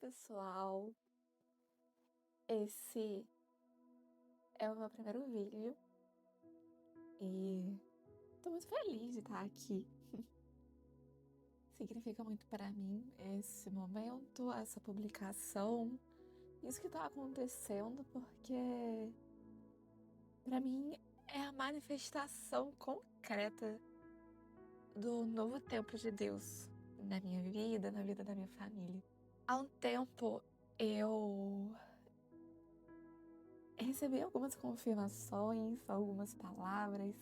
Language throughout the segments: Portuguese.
pessoal, esse é o meu primeiro vídeo e tô muito feliz de estar aqui. Significa muito para mim esse momento, essa publicação, isso que tá acontecendo, porque para mim é a manifestação concreta do novo tempo de Deus na minha vida, na vida da minha família. Há um tempo eu recebi algumas confirmações, algumas palavras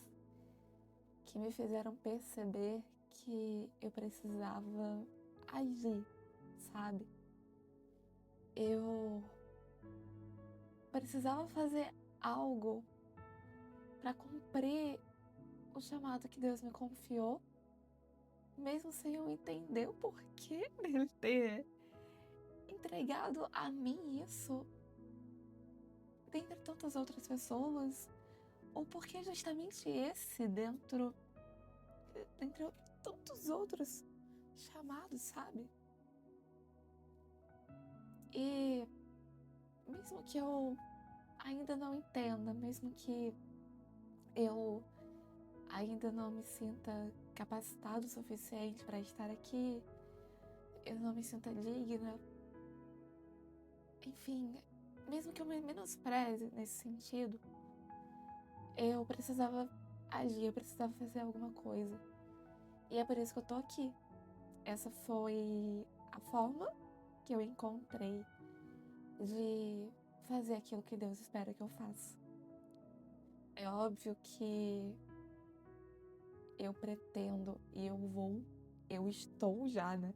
que me fizeram perceber que eu precisava agir, sabe? Eu precisava fazer algo para cumprir o chamado que Deus me confiou, mesmo sem eu entender o porquê dele ter entregado a mim isso, dentre tantas outras pessoas, ou porque justamente esse dentre tantos outros chamados, sabe? E mesmo que eu ainda não entenda, mesmo que eu ainda não me sinta capacitado o suficiente para estar aqui, eu não me sinta digna, enfim, mesmo que eu me menospreze nesse sentido, eu precisava agir, eu precisava fazer alguma coisa. E é por isso que eu tô aqui. Essa foi a forma que eu encontrei de fazer aquilo que Deus espera que eu faça. É óbvio que eu pretendo e eu estou já, né,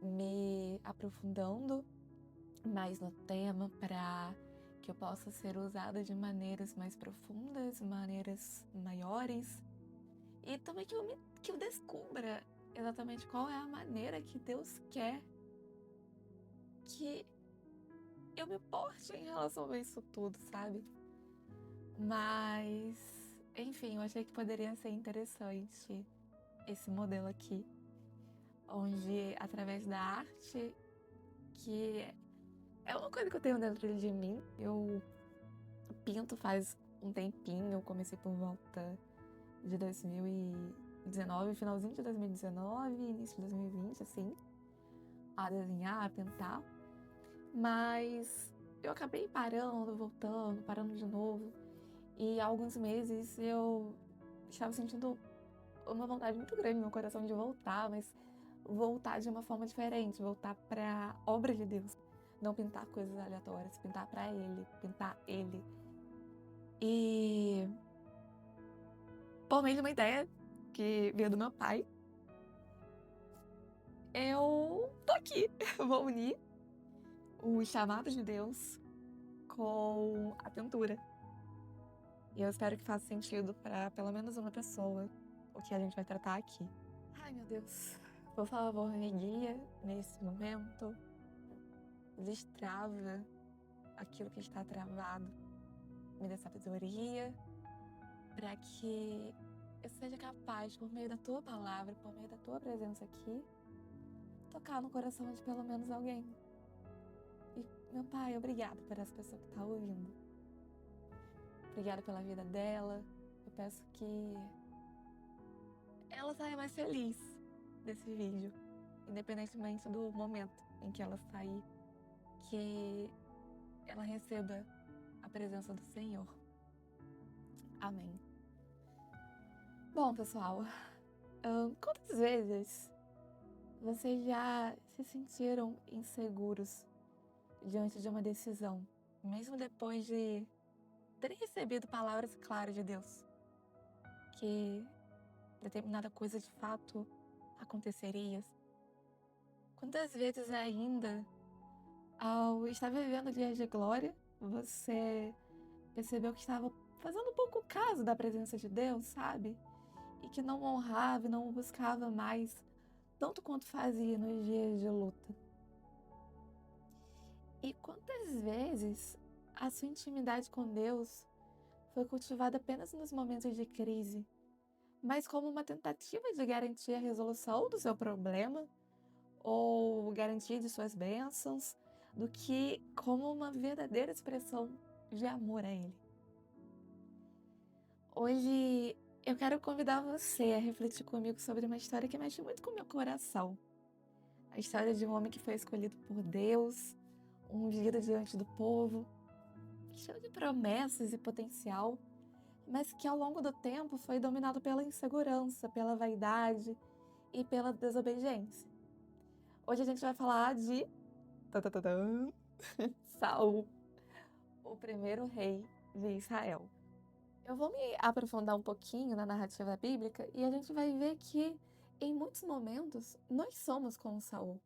me aprofundando mais no tema para que eu possa ser usada de maneiras mais profundas, maneiras maiores, e também que eu descubra exatamente qual é a maneira que Deus quer que eu me porte em relação a isso tudo, sabe? Mas, enfim, eu achei que poderia ser interessante esse modelo aqui, onde através da arte, que é uma coisa que eu tenho dentro de mim, eu pinto faz um tempinho, eu comecei por volta de 2019, finalzinho de 2019, início de 2020, assim, a desenhar, a pintar, mas eu acabei parando, voltando, parando de novo, e há alguns meses eu estava sentindo uma vontade muito grande no meu coração de voltar, mas voltar de uma forma diferente, voltar pra obra de Deus. Não pintar coisas aleatórias, pintar pra Ele, pintar Ele. E por meio de uma ideia que veio do meu pai, eu tô aqui. Vou unir o chamado de Deus com a pintura. E eu espero que faça sentido pra pelo menos uma pessoa o que a gente vai tratar aqui. Ai, meu Deus. Por favor, me guia nesse momento. Destrava aquilo que está travado. Me dê sabedoria para que eu seja capaz, por meio da tua palavra, por meio da tua presença aqui, tocar no coração de pelo menos alguém. E, meu Pai, obrigado por essa pessoa que está ouvindo. Obrigada pela vida dela. Eu peço que ela saia mais feliz desse vídeo, independentemente do momento em que ela sair, que ela receba a presença do Senhor. Amém. Bom, pessoal, quantas vezes vocês já se sentiram inseguros diante de uma decisão, mesmo depois de terem recebido palavras claras de Deus, que determinada coisa de fato aconteceria? Quantas vezes ainda, ao estar vivendo dias de glória, você percebeu que estava fazendo pouco caso da presença de Deus, sabe? E que não honrava e não o buscava mais, tanto quanto fazia nos dias de luta. E quantas vezes a sua intimidade com Deus foi cultivada apenas nos momentos de crise, mas como uma tentativa de garantir a resolução do seu problema ou garantia de suas bênçãos, do que como uma verdadeira expressão de amor a Ele. Hoje eu quero convidar você a refletir comigo sobre uma história que mexe muito com o meu coração. A história de um homem que foi escolhido por Deus, ungido diante do povo, cheio de promessas e potencial, mas que ao longo do tempo foi dominado pela insegurança, pela vaidade e pela desobediência. Hoje a gente vai falar de tã-tã-tã-tã, Saul, o primeiro rei de Israel. Eu vou me aprofundar um pouquinho na narrativa bíblica e a gente vai ver que, em muitos momentos, nós somos como Saul.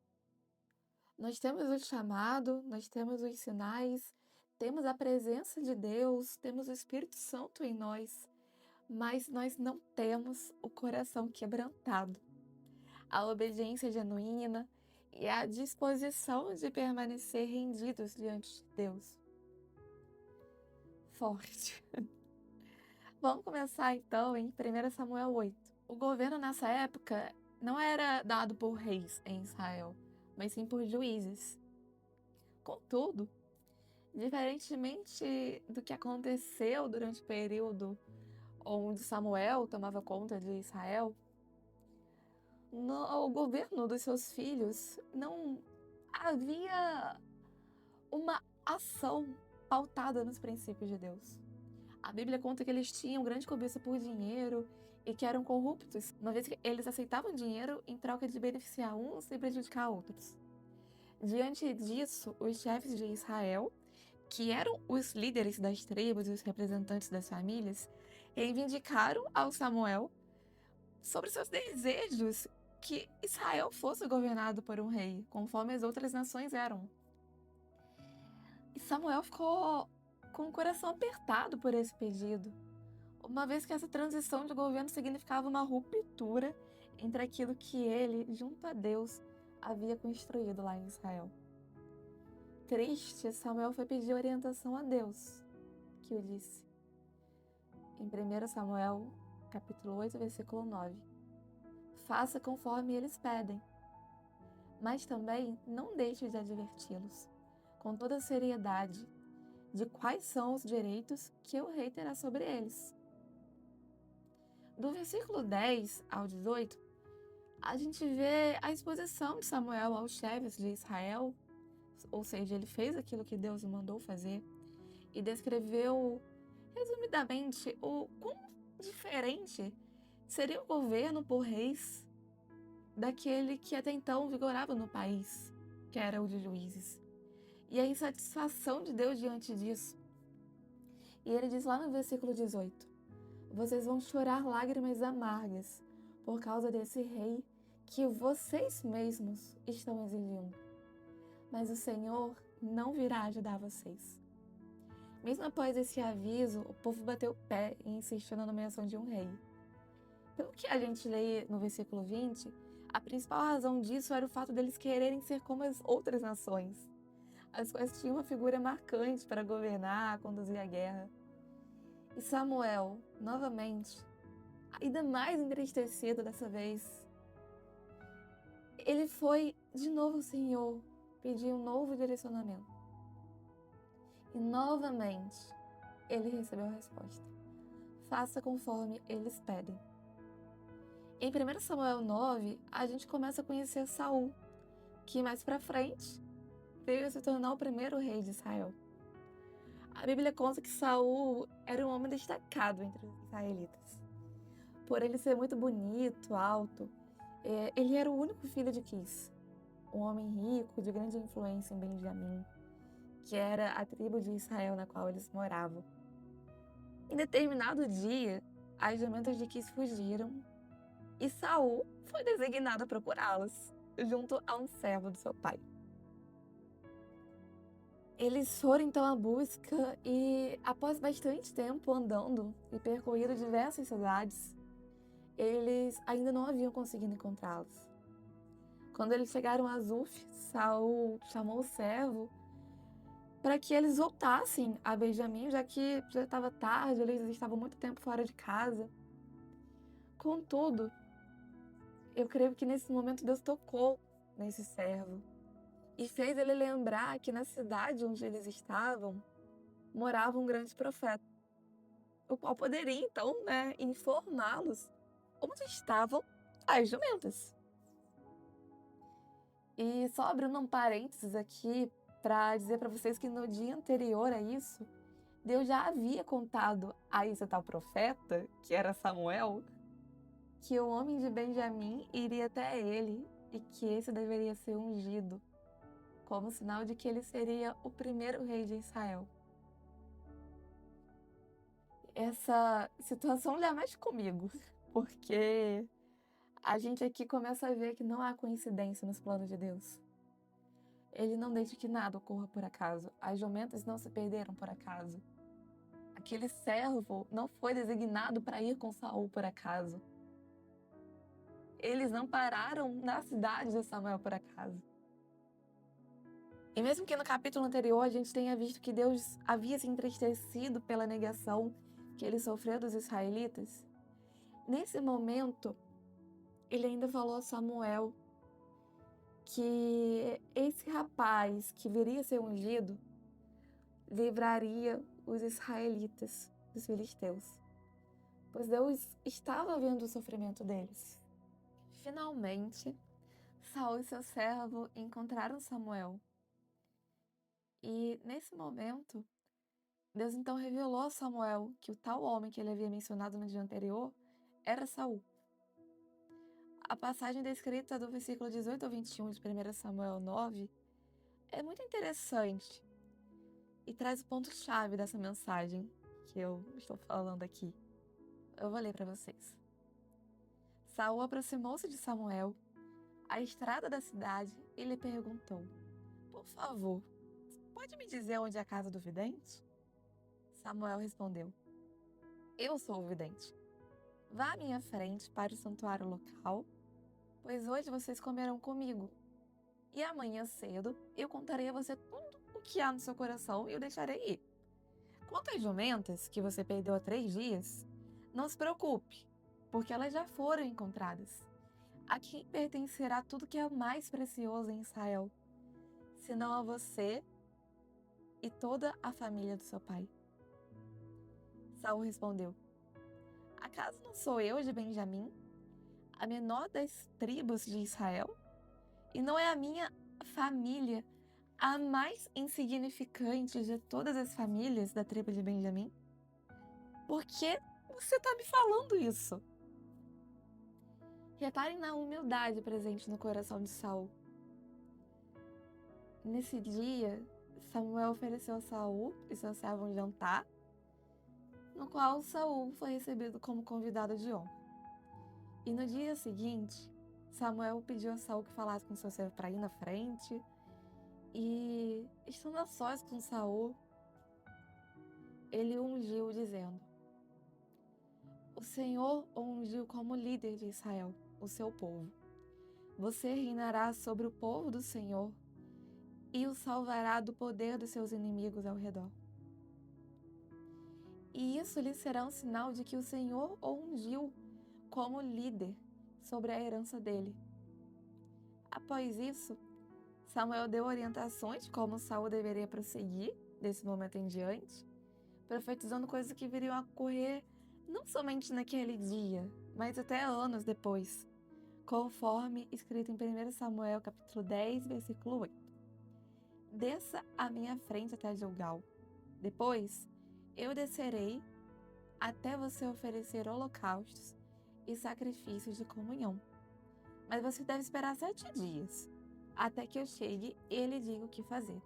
Nós temos o chamado, nós temos os sinais, temos a presença de Deus, temos o Espírito Santo em nós, mas nós não temos o coração quebrantado, a obediência genuína e a disposição de permanecer rendidos diante de Deus. Forte. Vamos começar então em 1 Samuel 8. O governo nessa época não era dado por reis em Israel, mas sim por juízes. Contudo, diferentemente do que aconteceu durante o período onde Samuel tomava conta de Israel, no governo dos seus filhos não havia uma ação pautada nos princípios de Deus. A Bíblia conta que eles tinham grande cobiça por dinheiro e que eram corruptos, uma vez que eles aceitavam dinheiro em troca de beneficiar uns e prejudicar outros. Diante disso, os chefes de Israel, que eram os líderes das tribos e os representantes das famílias, reivindicaram ao Samuel sobre seus desejos que Israel fosse governado por um rei, conforme as outras nações eram. E Samuel ficou com o coração apertado por esse pedido, uma vez que essa transição de governo significava uma ruptura entre aquilo que ele, junto a Deus, havia construído lá em Israel. Triste, Samuel foi pedir orientação a Deus, que o disse. Em 1 Samuel, capítulo 8, versículo 9. Faça conforme eles pedem, mas também não deixe de adverti-los, com toda a seriedade, de quais são os direitos que o rei terá sobre eles. Do versículo 10 ao 18, a gente vê a exposição de Samuel aos chefes de Israel, ou seja, ele fez aquilo que Deus o mandou fazer e descreveu, resumidamente, o quão diferente seria o governo por reis daquele que até então vigorava no país, que era o de juízes. E a insatisfação de Deus diante disso. E ele diz lá no versículo 18: vocês vão chorar lágrimas amargas por causa desse rei que vocês mesmos estão exigindo. Mas o Senhor não virá ajudar vocês. Mesmo após esse aviso, o povo bateu o pé e insistiu na nomeação de um rei. Pelo que a gente lê no versículo 20, a principal razão disso era o fato deles quererem ser como as outras nações, as quais tinham uma figura marcante para governar, conduzir a guerra. E Samuel, novamente, ainda mais entristecido dessa vez, ele foi de novo ao Senhor pedir um novo direcionamento. E novamente, ele recebeu a resposta: faça conforme eles pedem. Em 1 Samuel 9, a gente começa a conhecer Saul, que mais pra frente veio a se tornar o primeiro rei de Israel. A Bíblia conta que Saul era um homem destacado entre os israelitas. Por ele ser muito bonito, alto, ele era o único filho de Quis, um homem rico, de grande influência em Benjamim, que era a tribo de Israel na qual eles moravam. Em determinado dia, as jumentas de Quis fugiram e Saul foi designado a procurá-las, junto a um servo do seu pai. Eles foram então à busca e, após bastante tempo andando e percorrido diversas cidades, eles ainda não haviam conseguido encontrá-los. Quando eles chegaram a Zuf, Saul chamou o servo para que eles voltassem a Benjamim, já que já estava tarde, eles estavam muito tempo fora de casa. Contudo, eu creio que nesse momento Deus tocou nesse servo e fez ele lembrar que na cidade onde eles estavam morava um grande profeta, o qual poderia então, informá-los onde estavam as jumentas. E só abrindo um parênteses aqui para dizer para vocês que no dia anterior a isso, Deus já havia contado a esse tal profeta, que era Samuel, que o homem de Benjamim iria até ele e que esse deveria ser ungido, como sinal de que ele seria o primeiro rei de Israel. Essa situação já mexe comigo, porque a gente aqui começa a ver que não há coincidência nos planos de Deus. Ele não deixa que nada ocorra por acaso. As jumentas não se perderam por acaso. Aquele servo não foi designado para ir com Saul por acaso. Eles não pararam na cidade de Samuel por acaso. E mesmo que no capítulo anterior a gente tenha visto que Deus havia se entristecido pela negação que ele sofreu dos israelitas, nesse momento ele ainda falou a Samuel que esse rapaz que viria a ser ungido livraria os israelitas dos filisteus, pois Deus estava vendo o sofrimento deles. Finalmente, Saul e seu servo encontraram Samuel. E nesse momento, Deus então revelou a Samuel que o tal homem que ele havia mencionado no dia anterior era Saul. A passagem descrita do versículo 18 ao 21 de 1 Samuel 9 é muito interessante e traz o ponto-chave dessa mensagem que eu estou falando aqui. Eu vou ler para vocês. Saul aproximou-se de Samuel à estrada da cidade e lhe perguntou: "Por favor, pode me dizer onde é a casa do vidente?" Samuel respondeu: "Eu sou o vidente. Vá à minha frente para o santuário local, pois hoje vocês comerão comigo. E amanhã cedo eu contarei a você tudo o que há no seu coração e o deixarei ir. Quanto às jumentas que você perdeu há 3 dias, não se preocupe, porque elas já foram encontradas. A quem pertencerá tudo que é mais precioso em Israel, senão a você e toda a família do seu pai?" Saul respondeu: "Acaso não sou eu de Benjamim, a menor das tribos de Israel? E não é a minha família a mais insignificante de todas as famílias da tribo de Benjamim? Por que você está me falando isso?" Reparem na humildade presente no coração de Saul. Nesse dia, Samuel ofereceu a Saul e seu servo um jantar, no qual Saul foi recebido como convidado de honra. E no dia seguinte, Samuel pediu a Saul que falasse com seu servo para ir na frente. E, estando a sós com Saul, ele o ungiu dizendo: "O Senhor o ungiu como líder de Israel, o seu povo. Você reinará sobre o povo do Senhor e o salvará do poder dos seus inimigos ao redor. E isso lhe será um sinal de que o Senhor o ungiu como líder sobre a herança dele." Após isso, Samuel deu orientações de como Saul deveria prosseguir desse momento em diante, profetizando coisas que viriam a ocorrer não somente naquele dia, mas até anos depois, conforme escrito em 1 Samuel capítulo 10, versículo 8. "Desça à minha frente até Gilgal. Depois, eu descerei até você oferecer holocaustos e sacrifícios de comunhão. Mas você deve esperar 7 dias, até que eu chegue e lhe diga o que fazer."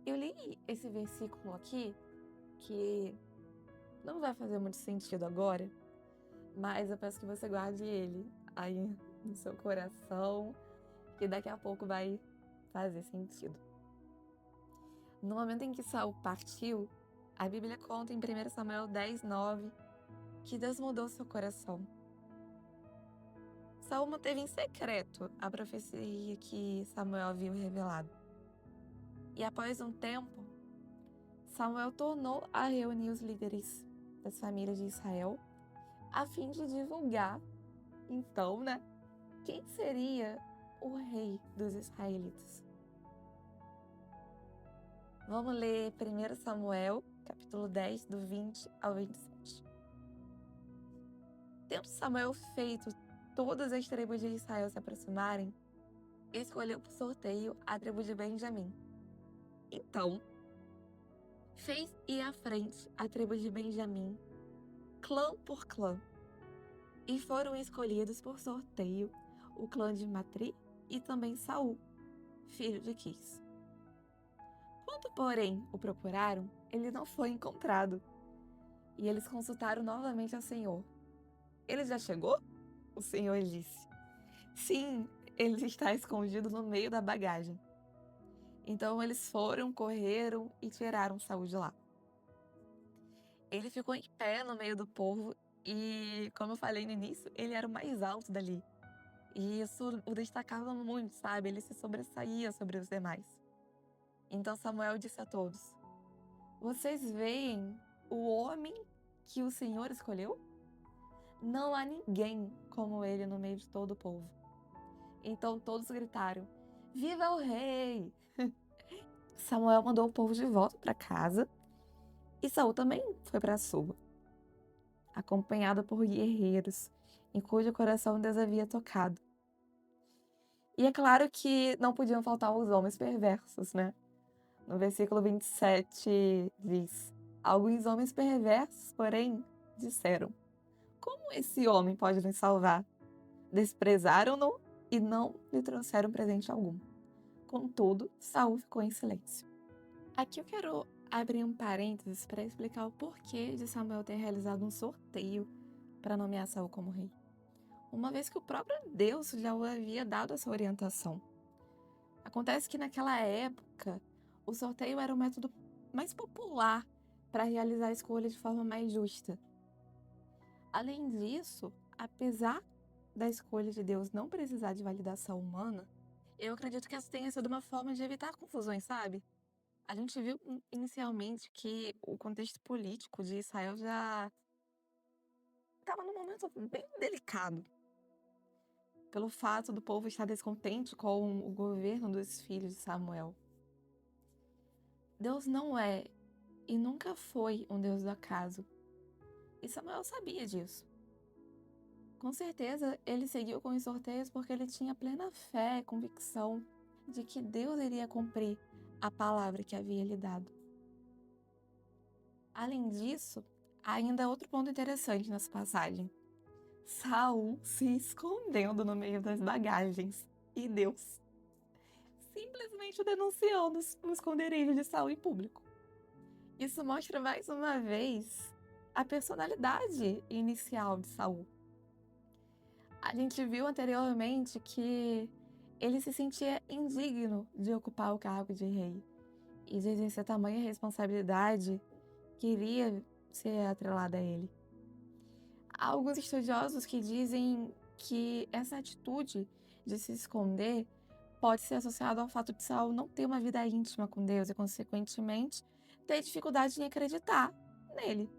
Eu li esse versículo aqui, que não vai fazer muito sentido agora, mas eu peço que você guarde ele aí no seu coração, que daqui a pouco vai fazer sentido. No momento em que Saul partiu, a Bíblia conta em 1 Samuel 10, 9, que Deus mudou seu coração. Saul manteve em secreto a profecia que Samuel havia revelado. E após um tempo, Samuel tornou a reunir os líderes das famílias de Israel, a fim de divulgar, então, quem seria o rei dos israelitas. Vamos ler 1 Samuel, capítulo 10, do 20 ao 27. Tendo Samuel feito todas as tribos de Israel se aproximarem, escolheu por sorteio a tribo de Benjamim. Então, fez ir à frente a tribo de Benjamim, clã por clã, e foram escolhidos por sorteio o clã de Matri e também Saul, filho de Quis. Quando, porém, o procuraram, ele não foi encontrado. E eles consultaram novamente ao Senhor. Ele já chegou? O Senhor disse. Sim, ele está escondido no meio da bagagem. Então eles foram, correram e tiraram Saul de lá. Ele ficou em pé no meio do povo e, como eu falei no início, ele era o mais alto dali. E isso o destacava muito, sabe? Ele se sobressaía sobre os demais. Então Samuel disse a todos: vocês veem o homem que o Senhor escolheu? Não há ninguém como ele no meio de todo o povo. Então todos gritaram: viva o rei! Samuel mandou o povo de volta para casa e Saul também foi para a sua, acompanhado por guerreiros em cujo coração Deus havia tocado. E é claro que não podiam faltar os homens perversos, né? No versículo 27 diz: alguns homens perversos, porém, disseram: como esse homem pode nos salvar? Desprezaram-no e não lhe trouxeram presente algum. Contudo, Saul ficou em silêncio. Aqui eu quero abrir um parênteses para explicar o porquê de Samuel ter realizado um sorteio para nomear Saul como rei. Uma vez que o próprio Deus já o havia dado essa orientação. Acontece que naquela época, o sorteio era o método mais popular para realizar a escolha de forma mais justa. Além disso, apesar da escolha de Deus não precisar de validação humana, eu acredito que essa tenha sido uma forma de evitar confusões, sabe? A gente viu inicialmente que o contexto político de Israel já estava num momento bem delicado, pelo fato do povo estar descontente com o governo dos filhos de Samuel. Deus não é e nunca foi um Deus do acaso, e Samuel sabia disso. Com certeza, ele seguiu com os sorteios porque ele tinha plena fé e convicção de que Deus iria cumprir a palavra que havia lhe dado. Além disso, ainda outro ponto interessante nessa passagem. Saul se escondendo no meio das bagagens e Deus simplesmente denunciando o esconderijo de Saul em público. Isso mostra mais uma vez a personalidade inicial de Saul. A gente viu anteriormente que ele se sentia indigno de ocupar o cargo de rei e de exercer tamanha responsabilidade que iria ser atrelada a ele. Há alguns estudiosos que dizem que essa atitude de se esconder pode ser associada ao fato de Saul não ter uma vida íntima com Deus e, consequentemente, ter dificuldade em acreditar nele.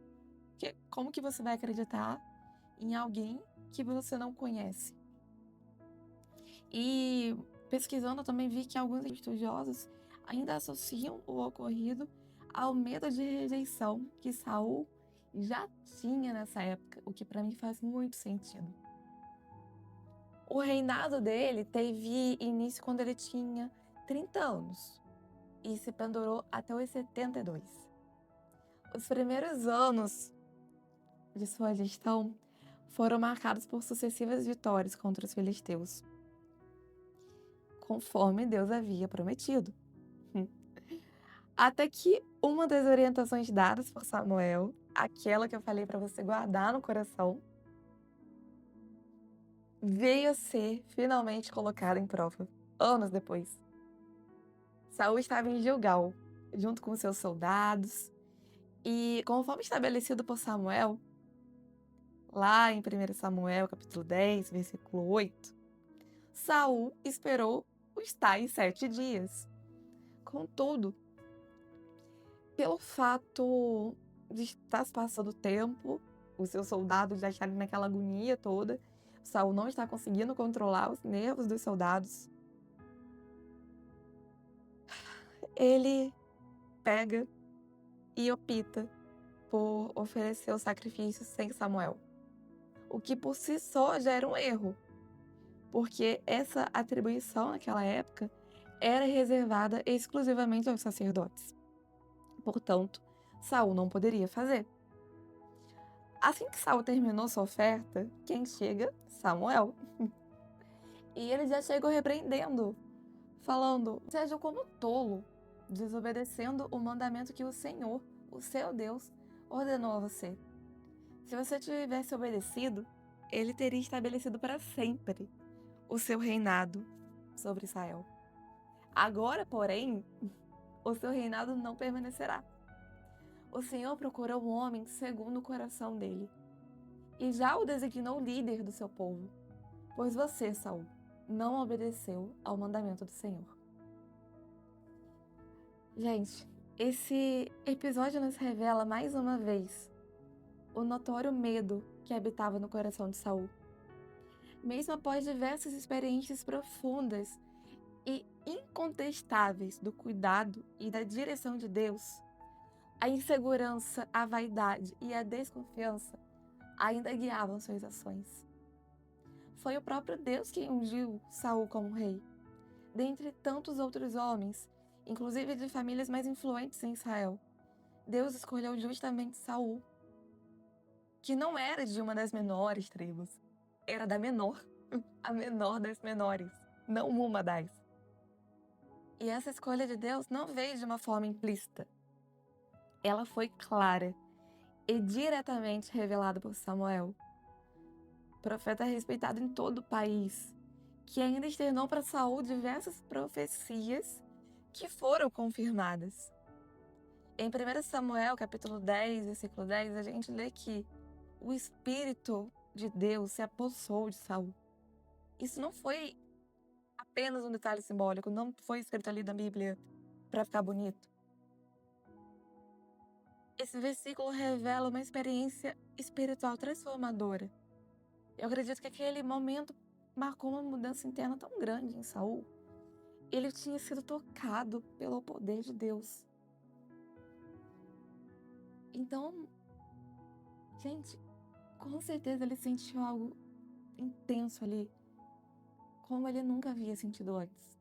Porque como que você vai acreditar em alguém que você não conhece? E pesquisando, eu também vi que alguns estudiosos ainda associam o ocorrido ao medo de rejeição que Saul já tinha nessa época, o que para mim faz muito sentido. O reinado dele teve início quando ele tinha 30 anos e se pendurou até os 72. Os primeiros anos de sua gestão foram marcados por sucessivas vitórias contra os filisteus, conforme Deus havia prometido. Até que uma das orientações dadas por Samuel, aquela que eu falei para você guardar no coração, veio a ser finalmente colocada em prova, anos depois. Saul estava em Gilgal, junto com seus soldados, e conforme estabelecido por Samuel, lá em 1 Samuel, capítulo 10, versículo 8, Saul esperou os tais 7 dias. Contudo, pelo fato de estar se passando o tempo, os seus soldados já estarem naquela agonia toda, Saul não está conseguindo controlar os nervos dos soldados. Ele pega e opta por oferecer o sacrifício sem Samuel, o que por si só já era um erro, porque essa atribuição naquela época era reservada exclusivamente aos sacerdotes. Portanto, Saul não poderia fazer. Assim que Saul terminou sua oferta, quem chega? Samuel. E ele já chegou repreendendo, falando: "Você agiu como tolo, desobedecendo o mandamento que o Senhor, o seu Deus, ordenou a você. Se você tivesse obedecido, ele teria estabelecido para sempre o seu reinado sobre Israel. Agora, porém, o seu reinado não permanecerá. O Senhor procurou um homem segundo o coração dele, e já o designou líder do seu povo, pois você, Saul, não obedeceu ao mandamento do Senhor." Gente, esse episódio nos revela mais uma vez o notório medo que habitava no coração de Saul. Mesmo após diversas experiências profundas e incontestáveis do cuidado e da direção de Deus, a insegurança, a vaidade e a desconfiança ainda guiavam suas ações. Foi o próprio Deus quem ungiu Saul como rei, dentre tantos outros homens, inclusive de famílias mais influentes em Israel. Deus escolheu justamente Saul, que não era de uma das menores tribos, era da menor, a menor das menores, não uma das. E essa escolha de Deus não veio de uma forma implícita. Ela foi clara e diretamente revelada por Samuel, profeta respeitado em todo o país, que ainda externou para Saul diversas profecias que foram confirmadas. Em 1 Samuel, capítulo 10, versículo 10, a gente lê que o Espírito de Deus se apossou de Saul. Isso não foi apenas um detalhe simbólico, não foi escrito ali na Bíblia para ficar bonito. Esse versículo revela uma experiência espiritual transformadora. Eu acredito que aquele momento marcou uma mudança interna tão grande em Saul. Ele tinha sido tocado pelo poder de Deus. Então, gente, com certeza ele sentiu algo intenso ali, como ele nunca havia sentido antes.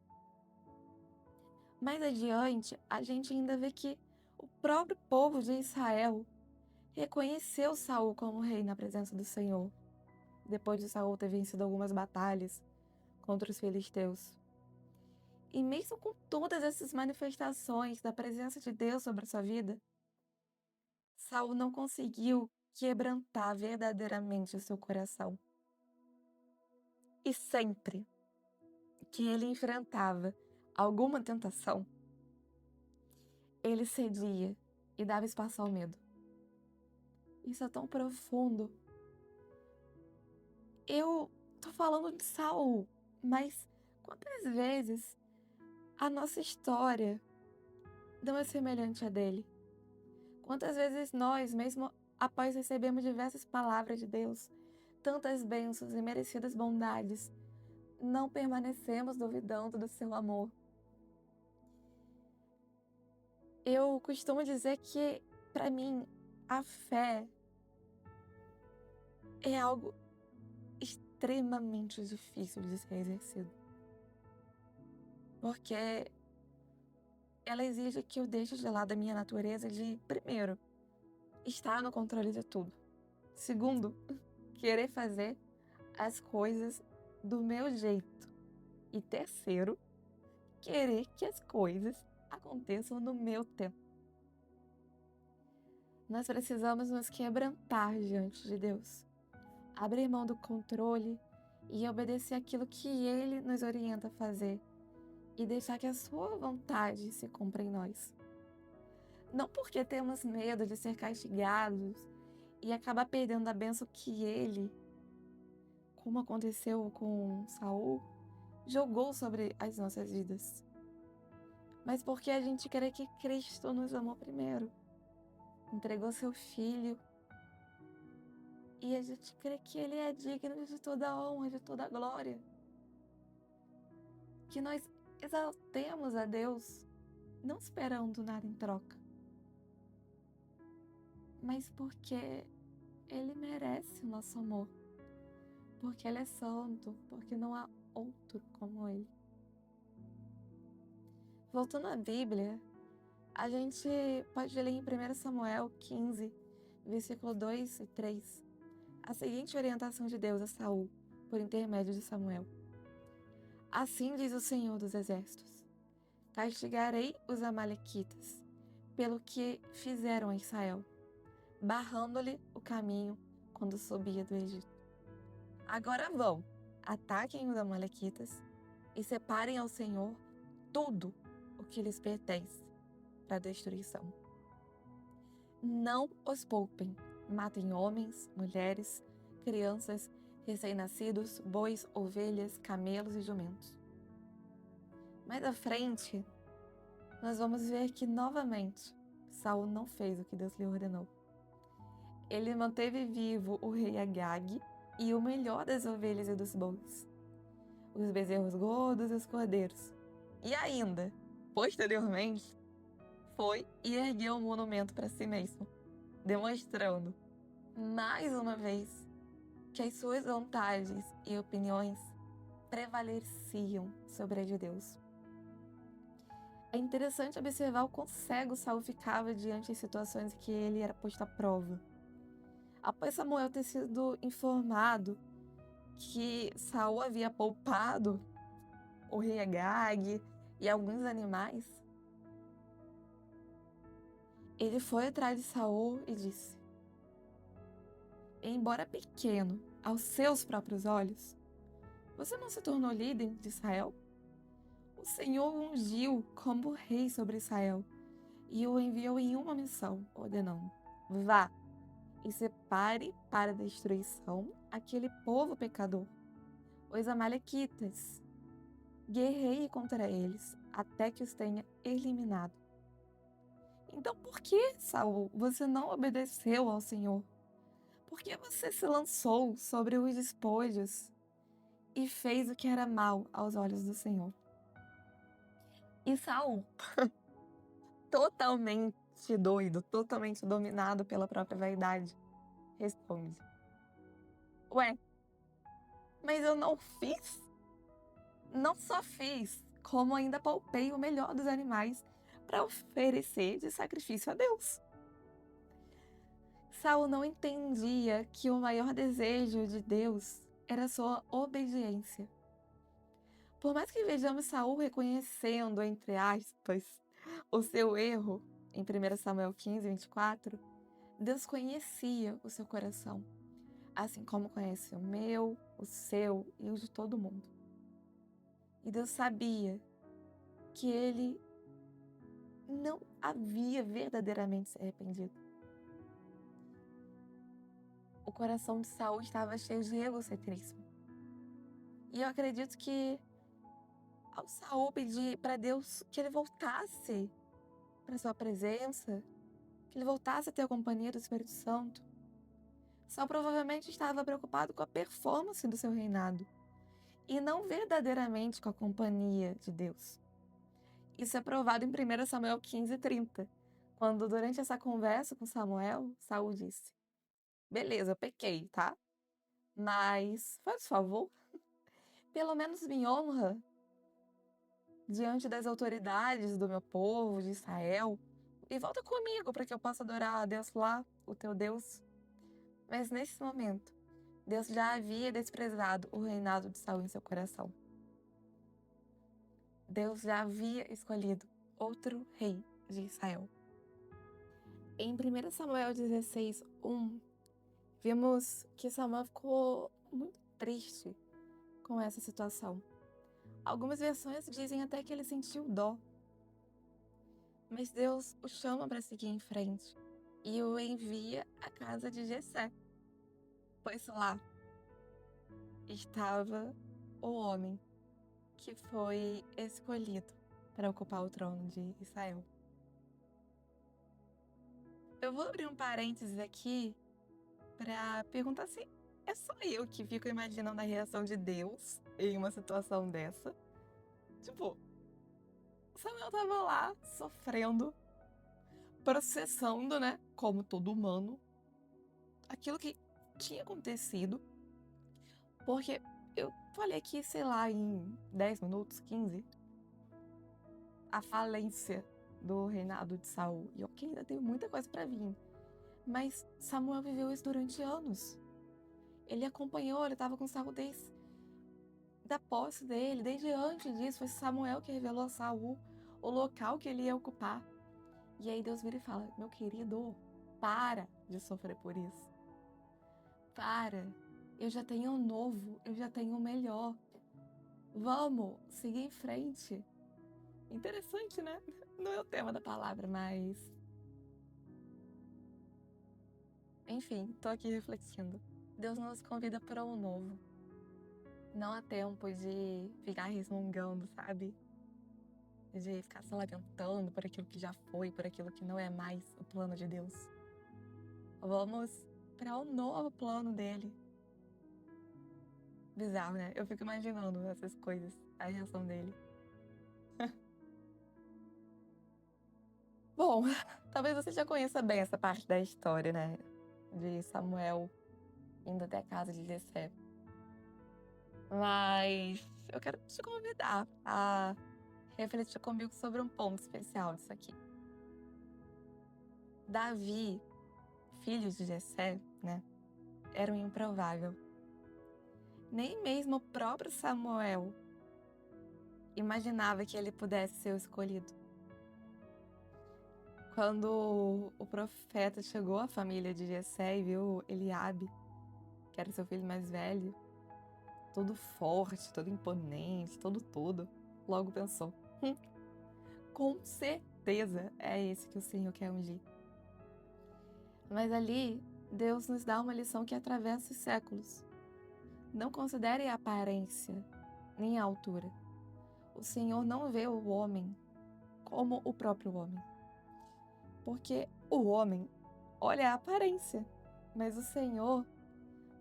Mais adiante, a gente ainda vê que o próprio povo de Israel reconheceu Saul como rei na presença do Senhor, depois de Saul ter vencido algumas batalhas contra os filisteus. E mesmo com todas essas manifestações da presença de Deus sobre a sua vida, Saul não conseguiu quebrantar verdadeiramente o seu coração. E sempre que ele enfrentava alguma tentação, ele cedia e dava espaço ao medo. Isso é tão profundo. Eu tô falando de Saul, mas quantas vezes a nossa história não é semelhante à dele? Quantas vezes nós, mesmo após recebermos diversas palavras de Deus, tantas bênçãos e merecidas bondades, não permanecemos duvidando do seu amor? Eu costumo dizer que, para mim, a fé é algo extremamente difícil de ser exercido. Porque ela exige que eu deixe de lado a minha natureza de, primeiro, estar no controle de tudo. Segundo, querer fazer as coisas do meu jeito. E terceiro, querer que as coisas aconteçam no meu tempo. Nós precisamos nos quebrantar diante de Deus, abrir mão do controle e obedecer aquilo que Ele nos orienta a fazer e deixar que a sua vontade se cumpra em nós. Não porque temos medo de ser castigados e acabar perdendo a bênção que Ele, como aconteceu com Saul, jogou sobre as nossas vidas, mas porque a gente crê que Cristo nos amou primeiro, entregou seu Filho E a gente crê que Ele é digno de toda a honra, de toda a glória. Que nós exaltemos a Deus, não esperando nada em troca, mas porque Ele merece o nosso amor, porque Ele é santo, porque não há outro como Ele. Voltando à Bíblia, a gente pode ler em 1 Samuel 15, versículo 2 e 3, a seguinte orientação de Deus a Saul, por intermédio de Samuel. Assim diz o Senhor dos Exércitos: castigarei os amalequitas pelo que fizeram a Israel, barrando-lhe o caminho quando subia do Egito. Agora vão, ataquem os amalequitas e separem ao Senhor tudo o que lhes pertence para destruição. Não os poupem, matem homens, mulheres, crianças, recém-nascidos, bois, ovelhas, camelos e jumentos. Mais à frente, nós vamos ver que novamente Saul não fez o que Deus lhe ordenou. Ele manteve vivo o rei Agag e o melhor das ovelhas e dos bois, os bezerros gordos e os cordeiros. E ainda, posteriormente, foi e ergueu um monumento para si mesmo, demonstrando, mais uma vez, que as suas vontades e opiniões prevaleciam sobre as de Deus. É interessante observar o quão cego Saul ficava diante de situações em que ele era posto à prova. Após Samuel ter sido informado que Saul havia poupado o rei Agag e alguns animais, ele foi atrás de Saul e disse: embora pequeno aos seus próprios olhos, você não se tornou líder de Israel? O Senhor o ungiu como rei sobre Israel e o enviou em uma missão, ordenando: vá e separe para a destruição aquele povo pecador, os amalequitas. Guerreie contra eles até que os tenha eliminado. Então por que, Saul, você não obedeceu ao Senhor? Por que você se lançou sobre os despojos e fez o que era mal aos olhos do Senhor? E Saul, totalmente doido, totalmente dominado pela própria vaidade, responde: ué, mas eu não fiz? Não só fiz, como ainda poupei o melhor dos animais para oferecer de sacrifício a Deus. Saul não entendia que o maior desejo de Deus era sua obediência. Por mais que vejamos Saul reconhecendo, entre aspas, o seu erro em 1 Samuel 15, 24, Deus conhecia o seu coração, assim como conhece o meu, o seu e o de todo mundo. E Deus sabia que ele não havia verdadeiramente se arrependido. O coração de Saul estava cheio de egocentrismo. E eu acredito que ao Saul pedir para Deus que ele voltasse para sua presença, que ele voltasse a ter a companhia do Espírito Santo, Saul provavelmente estava preocupado com a performance do seu reinado e não verdadeiramente com a companhia de Deus. Isso é provado em 1 Samuel 15:30, quando durante essa conversa com Samuel, Saul disse: beleza, eu pequei, tá? Mas, faz favor, pelo menos me honra diante das autoridades do meu povo, de Israel, e volta comigo para que eu possa adorar a Deus lá, o teu Deus. Mas nesse momento, Deus já havia desprezado o reinado de Saul em seu coração. Deus já havia escolhido outro rei de Israel. Em 1 Samuel 16:1, vimos que Samuel ficou muito triste com essa situação. Algumas versões dizem até que ele sentiu dó. Mas Deus o chama para seguir em frente e o envia à casa de Jessé, pois lá estava o homem que foi escolhido para ocupar o trono de Israel. Eu vou abrir um parênteses aqui pra perguntar se é só eu que fico imaginando a reação de Deus em uma situação dessa. Tipo, Samuel tava lá sofrendo, processando, né, como todo humano, aquilo que tinha acontecido, porque eu falei aqui, sei lá, em 10 minutos, 15, a falência do reinado de Saul. E ok, ainda tem muita coisa pra vir. Mas Samuel viveu isso durante anos. Ele acompanhou, ele estava com Saul desde da posse dele, desde antes disso. Foi Samuel que revelou a Saul o local que ele ia ocupar. E aí Deus vira e fala: meu querido, para de sofrer por isso. Para. Eu já tenho o novo, eu já tenho o melhor. Vamos seguir em frente. Interessante, né? Não é o tema da palavra, mas. Enfim, tô aqui refletindo. Deus nos convida para o novo. Não há tempo de ficar resmungando, sabe? De ficar se lamentando por aquilo que já foi, por aquilo que não é mais o plano de Deus. Vamos para o novo plano dele. Bizarro, né? Eu fico imaginando essas coisas, a reação dele. Bom, talvez você já conheça bem essa parte da história, né? De Samuel indo até a casa de Jessé. Mas eu quero te convidar a refletir comigo sobre um ponto especial disso aqui. Davi, filho de Jessé, né? Era um improvável. Nem mesmo o próprio Samuel imaginava que ele pudesse ser o escolhido. Quando o profeta chegou à família de Jessé e viu Eliabe, que era seu filho mais velho, todo forte, todo imponente, todo tudo, logo pensou: com certeza é esse que o Senhor quer ungir. Mas ali, Deus nos dá uma lição que atravessa os séculos. Não considere a aparência, nem a altura. O Senhor não vê o homem como o próprio homem. Porque o homem olha a aparência, mas o Senhor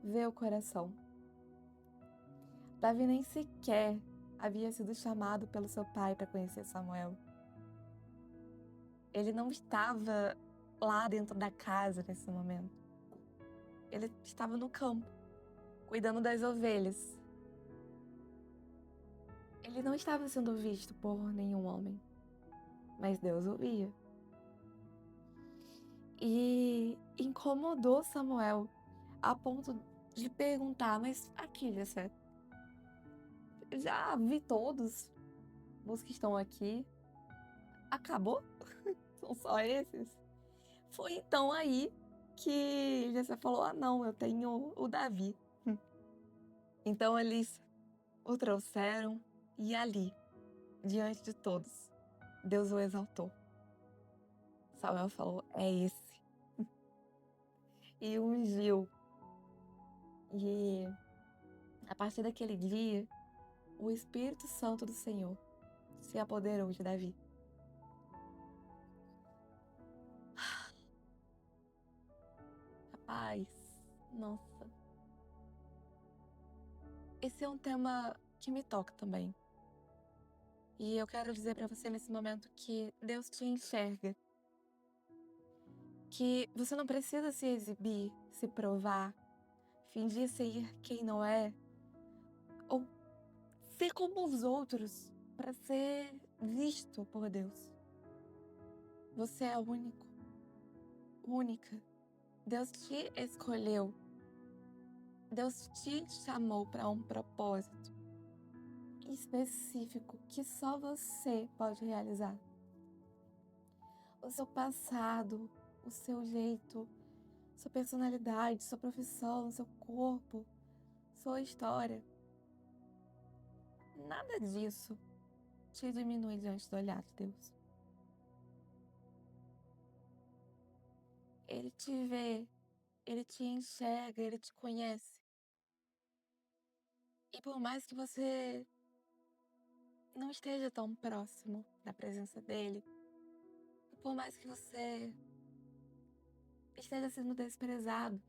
vê o coração. Davi nem sequer havia sido chamado pelo seu pai para conhecer Samuel. Ele não estava lá dentro da casa nesse momento. Ele estava no campo, cuidando das ovelhas. Ele não estava sendo visto por nenhum homem, mas Deus o via. E incomodou Samuel a ponto de perguntar: mas aqui, Jessé, já vi todos os que estão aqui. Acabou? São só esses? Foi então aí que Jessé falou: ah, não, eu tenho o Davi. Então eles o trouxeram e ali, diante de todos, Deus o exaltou. Samuel falou: é esse. E o ungiu. E a partir daquele dia, o Espírito Santo do Senhor se apoderou de Davi. Rapaz, nossa. Esse é um tema que me toca também. E eu quero dizer pra você nesse momento que Deus te enxerga. Que você não precisa se exibir, se provar, fingir ser quem não é, ou ser como os outros para ser visto por Deus. Você é único, única. Deus te escolheu. Deus te chamou para um propósito específico que só você pode realizar. O seu passado, o seu jeito, sua personalidade, sua profissão, seu corpo, sua história. Nada disso te diminui diante do olhar de Deus. Ele te vê, ele te enxerga, ele te conhece. E por mais que você não esteja tão próximo da presença dele, por mais que você esteja sendo desprezado,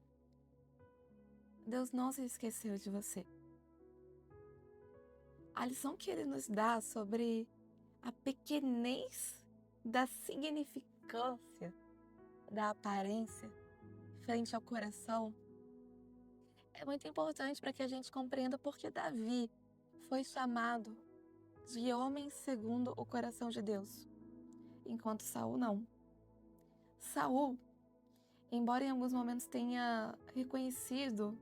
Deus não se esqueceu de você. A lição que ele nos dá sobre a pequenez da significância da aparência frente ao coração é muito importante para que a gente compreenda por que Davi foi chamado de homem segundo o coração de Deus, enquanto Saul não. Saul, embora em alguns momentos tenha reconhecido,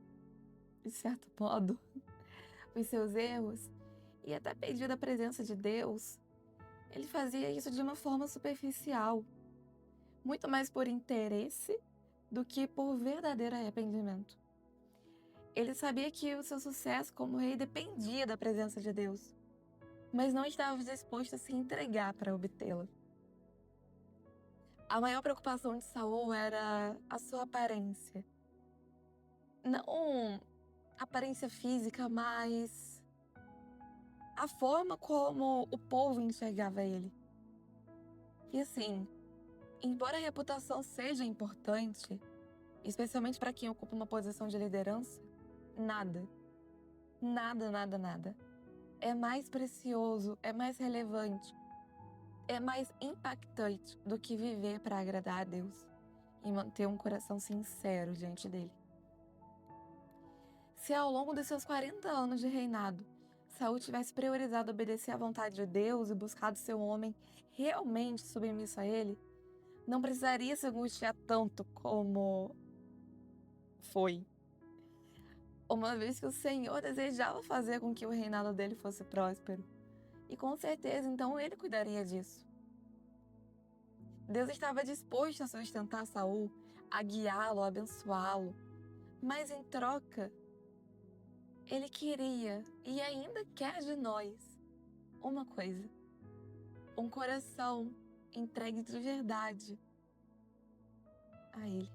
de certo modo, os seus erros e até pedido a presença de Deus, ele fazia isso de uma forma superficial, muito mais por interesse do que por verdadeiro arrependimento. Ele sabia que o seu sucesso como rei dependia da presença de Deus, mas não estava disposto a se entregar para obtê-la. A maior preocupação de Saul era a sua aparência. Não a aparência física, mas a forma como o povo enxergava ele. E assim, embora a reputação seja importante, especialmente para quem ocupa uma posição de liderança, nada é mais precioso, é mais relevante, é mais impactante do que viver para agradar a Deus e manter um coração sincero diante dele. Se ao longo dos seus 40 anos de reinado, Saul tivesse priorizado obedecer à vontade de Deus e buscado ser um homem realmente submisso a ele, não precisaria se angustiar tanto como foi. Uma vez que o Senhor desejava fazer com que o reinado dele fosse próspero. E com certeza, então, ele cuidaria disso. Deus estava disposto a sustentar Saul, a guiá-lo, a abençoá-lo. Mas em troca, ele queria e ainda quer de nós uma coisa: um coração entregue de verdade a ele.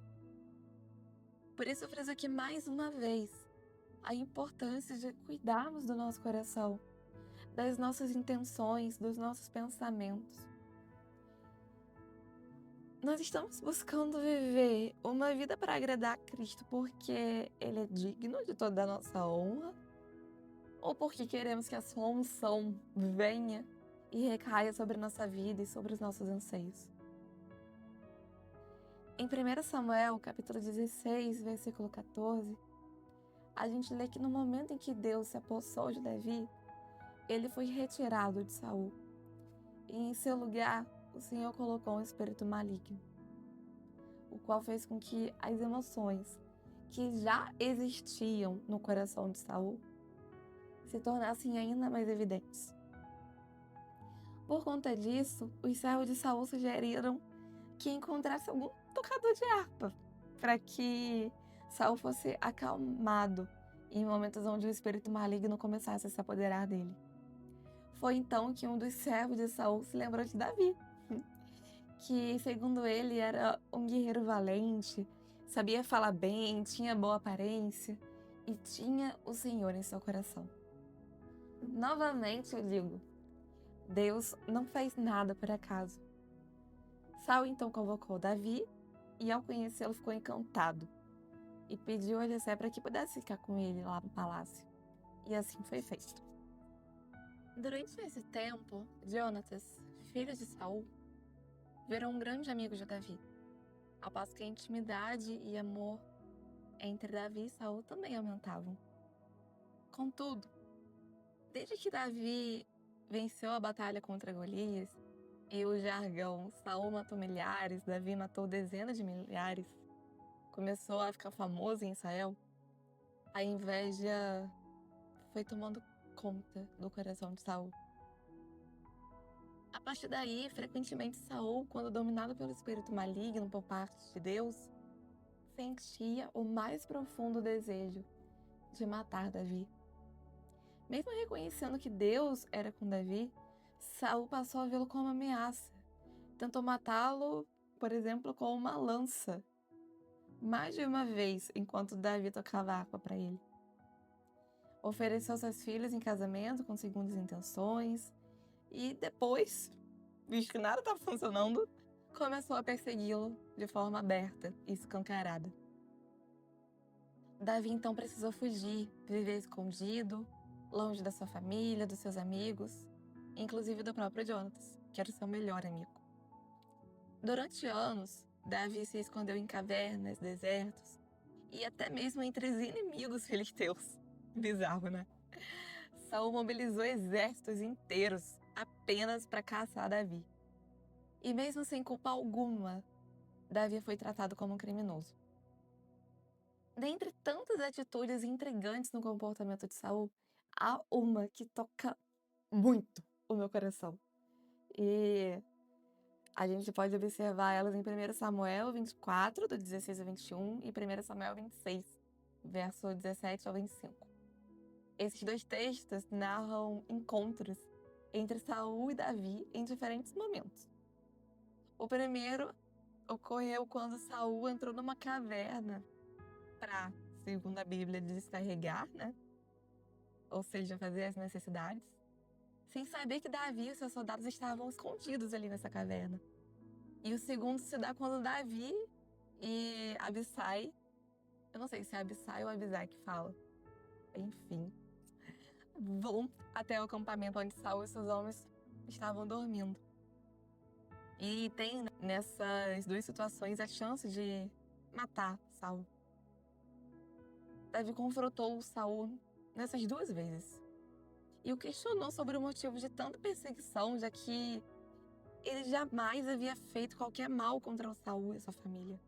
Por isso eu friso aqui mais uma vez a importância de cuidarmos do nosso coração, das nossas intenções, dos nossos pensamentos. Nós estamos buscando viver uma vida para agradar a Cristo porque Ele é digno de toda a nossa honra? Ou porque queremos que a sua unção venha e recaia sobre a nossa vida e sobre os nossos anseios? Em 1 Samuel, capítulo 16, versículo 14, a gente lê que no momento em que Deus se apossou de Davi, ele foi retirado de Saul. E em seu lugar, o Senhor colocou um espírito maligno, o qual fez com que as emoções que já existiam no coração de Saul se tornassem ainda mais evidentes. Por conta disso, os servos de Saul sugeriram que encontrasse algum tocador de harpa, para que Saul fosse acalmado em momentos onde o espírito maligno começasse a se apoderar dele. Foi então que um dos servos de Saul se lembrou de Davi, que, segundo ele, era um guerreiro valente, sabia falar bem, tinha boa aparência e tinha o Senhor em seu coração. Novamente eu digo, Deus não fez nada por acaso. Saul então convocou Davi e, ao conhecê-lo, ficou encantado e pediu a Jessé para que pudesse ficar com ele lá no palácio. E assim foi feito. Durante esse tempo, Jonatas, filho de Saul, virou um grande amigo de Davi, ao passo que a intimidade e amor entre Davi e Saul também aumentavam. Contudo, desde que Davi venceu a batalha contra Golias e o jargão Saul matou milhares, Davi matou dezenas de milhares começou a ficar famoso em Israel, a inveja foi tomando conta do coração de Saul. A partir daí, frequentemente Saul, quando dominado pelo espírito maligno por parte de Deus, sentia o mais profundo desejo de matar Davi. Mesmo reconhecendo que Deus era com Davi, Saul passou a vê-lo como ameaça. Tentou matá-lo, por exemplo, com uma lança, mais de uma vez, enquanto Davi tocava harpa para ele. Ofereceu suas filhas em casamento com segundas intenções e depois, visto que nada estava funcionando, começou a persegui-lo de forma aberta e escancarada. Davi então precisou fugir, viver escondido, longe da sua família, dos seus amigos, inclusive do próprio Jonatas, que era o seu melhor amigo. Durante anos, Davi se escondeu em cavernas, desertos e até mesmo entre os inimigos filisteus. Bizarro, né? Saul mobilizou exércitos inteiros apenas para caçar Davi. E mesmo sem culpa alguma, Davi foi tratado como um criminoso. Dentre tantas atitudes intrigantes no comportamento de Saul, há uma que toca muito o meu coração. E a gente pode observar elas em 1 Samuel 24, do 16 ao 21, e 1 Samuel 26, verso 17 ao 25. Esses dois textos narram encontros entre Saul e Davi em diferentes momentos. O primeiro ocorreu quando Saul entrou numa caverna para, segundo a Bíblia, descarregar, né? Ou seja, fazer as necessidades, sem saber que Davi e seus soldados estavam escondidos ali nessa caverna. E o segundo se dá quando Davi e Abissai, eu não sei se é Abissai ou Abisai que fala, enfim, vão até o acampamento onde Saul e seus homens estavam dormindo. E tem nessas duas situações a chance de matar Saul. Davi confrontou Saul nessas duas vezes e o questionou sobre o motivo de tanta perseguição, já que ele jamais havia feito qualquer mal contra o Saul e sua família.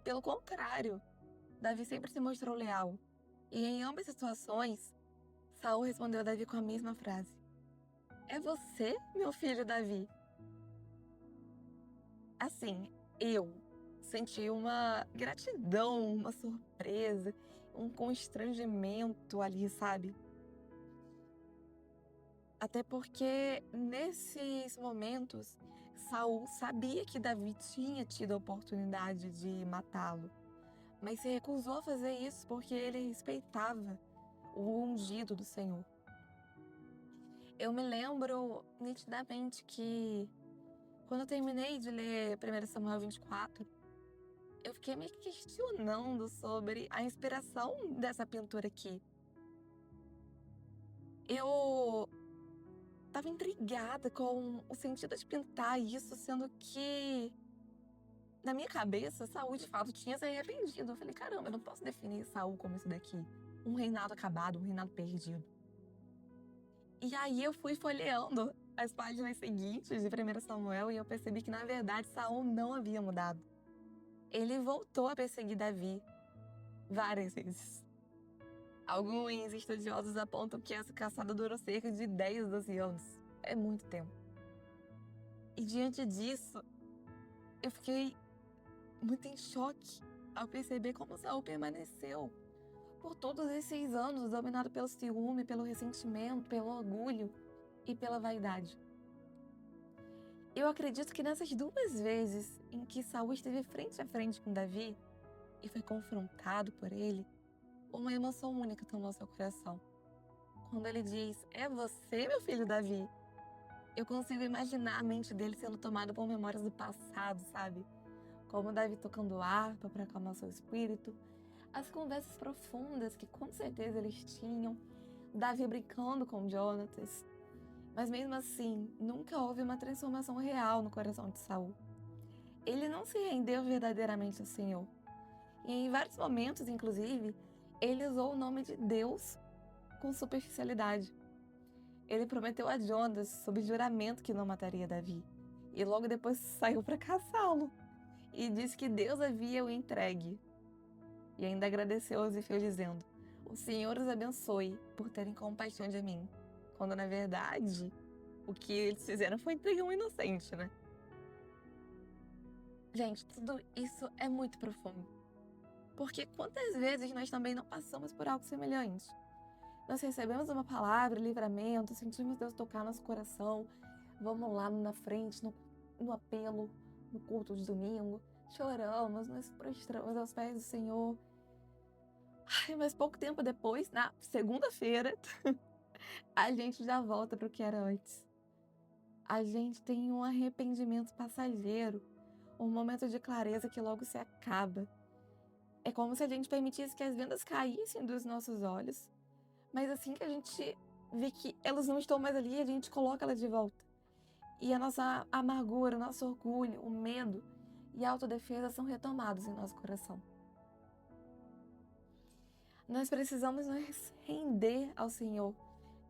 Pelo contrário, Davi sempre se mostrou leal. E em ambas as situações, Saul respondeu a Davi com a mesma frase: "É você, meu filho Davi?" Assim, eu senti uma gratidão, uma surpresa, um constrangimento ali, sabe? Até porque nesses momentos, Saul sabia que Davi tinha tido a oportunidade de matá-lo, mas se recusou a fazer isso porque ele respeitava o ungido do Senhor. Eu me lembro nitidamente que quando eu terminei de ler 1 Samuel 24, eu fiquei me questionando sobre a inspiração dessa pintura aqui. Eu estava intrigada com o sentido de pintar isso, sendo que, na minha cabeça, Saul de fato tinha se arrependido. Eu falei, caramba, eu não posso definir Saul como isso daqui. Um reinado acabado, um reinado perdido. E aí eu fui folheando as páginas seguintes de 1 Samuel e eu percebi que, na verdade, Saul não havia mudado. Ele voltou a perseguir Davi várias vezes. Alguns estudiosos apontam que essa caçada durou cerca de 10, 12 anos. É muito tempo. E diante disso, eu fiquei muito em choque ao perceber como Saul permaneceu por todos esses anos dominado pelo ciúme, pelo ressentimento, pelo orgulho e pela vaidade. Eu acredito que nessas duas vezes em que Saul esteve frente a frente com Davi e foi confrontado por ele, uma emoção única tomou seu coração. Quando ele diz, "É você, meu filho Davi", eu consigo imaginar a mente dele sendo tomada por memórias do passado, sabe? Como Davi tocando harpa para acalmar seu espírito, as conversas profundas que com certeza eles tinham, Davi brincando com Jonatas. Mas mesmo assim, nunca houve uma transformação real no coração de Saul. Ele não se rendeu verdadeiramente ao Senhor. E em vários momentos, inclusive, ele usou o nome de Deus com superficialidade. Ele prometeu a Jonatas, sob juramento, que não mataria Davi. E logo depois saiu para caçá-lo. E disse que Deus havia o entregue. E ainda agradeceu aos Efeus dizendo, "O Senhor os abençoe por terem compaixão de mim." Quando, na verdade, o que eles fizeram foi entregar um inocente, né? Gente, tudo isso é muito profundo. Porque quantas vezes nós também não passamos por algo semelhante? Nós recebemos uma palavra, livramento, sentimos Deus tocar nosso coração, vamos lá na frente, no apelo, no culto de domingo, choramos, nos prostramos aos pés do Senhor. Ai, mas pouco tempo depois, na segunda-feira, a gente já volta para o que era antes. A gente tem um arrependimento passageiro, um momento de clareza que logo se acaba. É como se a gente permitisse que as vendas caíssem dos nossos olhos, mas assim que a gente vê que elas não estão mais ali, a gente coloca elas de volta. E a nossa amargura, o nosso orgulho, o medo e a autodefesa são retomados em nosso coração. Nós precisamos nos render ao Senhor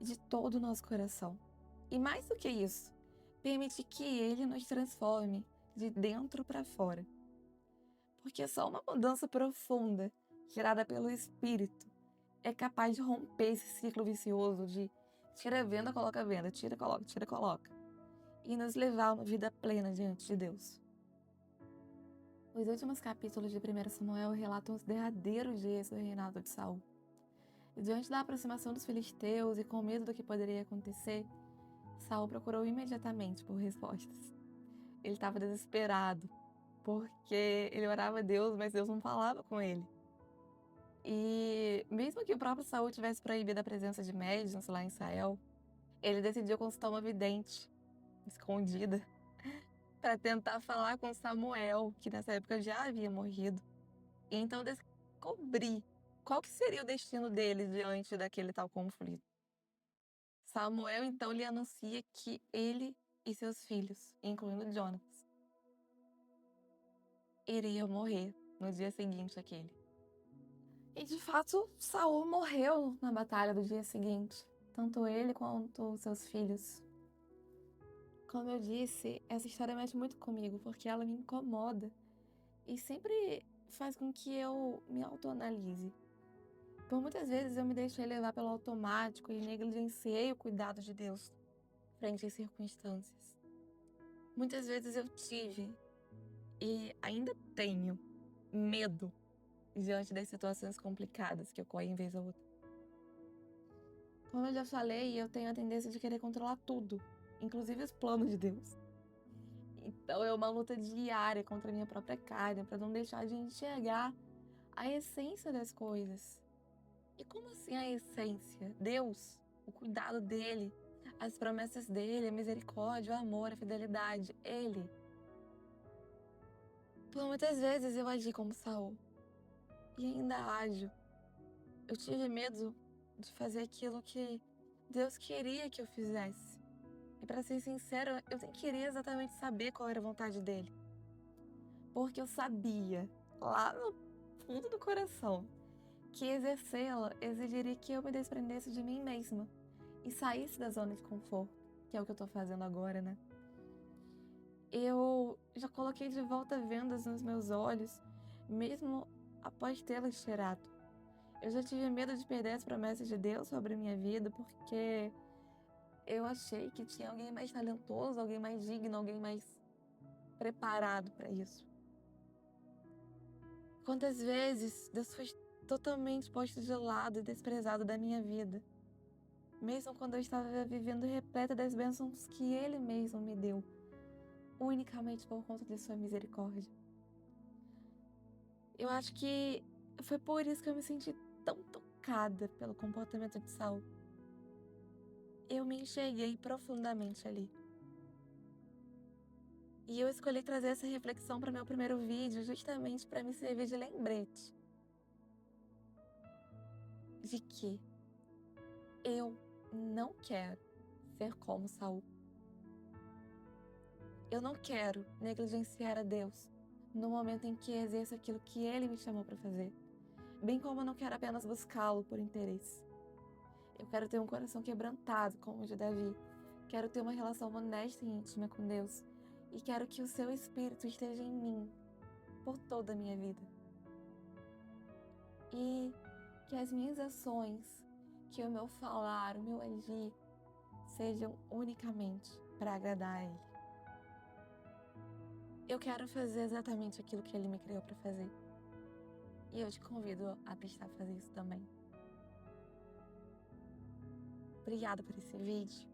de todo o nosso coração. E mais do que isso, permitir que Ele nos transforme de dentro para fora. Porque só uma mudança profunda, gerada pelo Espírito, é capaz de romper esse ciclo vicioso de tira a venda, tira, coloca. E nos levar a uma vida plena diante de Deus. Os últimos capítulos de 1 Samuel relatam os derradeiros dias do reinado de Saul. E diante da aproximação dos filisteus e com medo do que poderia acontecer, Saul procurou imediatamente por respostas. Ele estava desesperado, porque ele orava a Deus, mas Deus não falava com ele. E mesmo que o próprio Saul tivesse proibido a presença de médiuns lá em Israel, ele decidiu consultar uma vidente escondida para tentar falar com Samuel, que nessa época já havia morrido, e então descobrir qual que seria o destino dele diante daquele tal conflito. Samuel então lhe anuncia que ele e seus filhos, incluindo Jonatas, iriam morrer no dia seguinte àquele. E de fato, Saul morreu na batalha do dia seguinte, tanto ele quanto seus filhos. Como eu disse, essa história mexe muito comigo, porque ela me incomoda e sempre faz com que eu me autoanalise. Por muitas vezes eu me deixei levar pelo automático e negligenciei o cuidado de Deus frente às circunstâncias. Muitas vezes eu tive e ainda tenho medo diante das situações complicadas que ocorrem vez ou outra. Como eu já falei, eu tenho a tendência de querer controlar tudo, inclusive os planos de Deus. Então é uma luta diária contra a minha própria carne, para não deixar de enxergar a essência das coisas. E como assim a essência? Deus, o cuidado dele, as promessas dele, a misericórdia, o amor, a fidelidade, ele. Por muitas vezes eu agi como Saul. E ainda ajo. Eu tive medo de fazer aquilo que Deus queria que eu fizesse. E para ser sincero, eu nem queria exatamente saber qual era a vontade dele. Porque eu sabia, lá no fundo do coração, que exercê-la exigiria que eu me desprendesse de mim mesma e saísse da zona de conforto, que é o que eu tô fazendo agora, né? Eu já coloquei de volta vendas nos meus olhos, mesmo após tê-las tirado. Eu já tive medo de perder as promessas de Deus sobre a minha vida, porque eu achei que tinha alguém mais talentoso, alguém mais digno, alguém mais preparado para isso. Quantas vezes Deus foi totalmente posto de lado e desprezado da minha vida, mesmo quando eu estava vivendo repleta das bênçãos que Ele mesmo me deu, unicamente por conta de sua misericórdia. Eu acho que foi por isso que eu me senti tão tocada pelo comportamento de Saul. Eu me enxerguei profundamente ali. E eu escolhi trazer essa reflexão para meu primeiro vídeo justamente para me servir de lembrete de que eu não quero ser como Saul. Eu não quero negligenciar a Deus no momento em que exerço aquilo que Ele me chamou para fazer, bem como eu não quero apenas buscá-lo por interesse. Eu quero ter um coração quebrantado como o de Davi, quero ter uma relação honesta e íntima com Deus e quero que o seu Espírito esteja em mim por toda a minha vida. E que as minhas ações, que o meu falar, o meu agir, sejam unicamente para agradar a Ele. Eu quero fazer exatamente aquilo que Ele me criou para fazer. E eu te convido a testar fazer isso também. Obrigada por esse vídeo.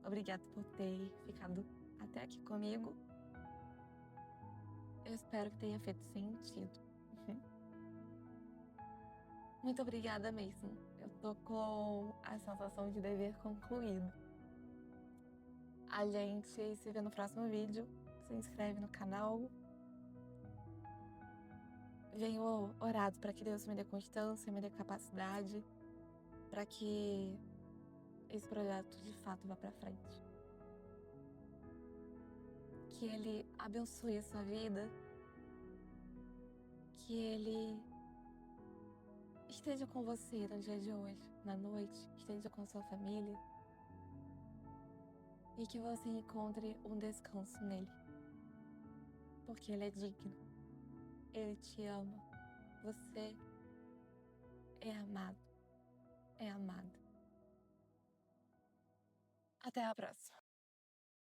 Obrigada por ter ficado até aqui comigo. Eu espero que tenha feito sentido. Muito obrigada mesmo. Eu tô com a sensação de dever concluído. A gente se vê no próximo vídeo. Se inscreve no canal. venho orado para que Deus me dê constância, me dê capacidade, para que esse projeto de fato vá para frente. Que Ele abençoe a sua vida, que Ele esteja com você no dia de hoje, na noite, esteja com sua família e que você encontre um descanso nele, porque Ele é digno, Ele te ama, você é amado, é amada. Até a próxima.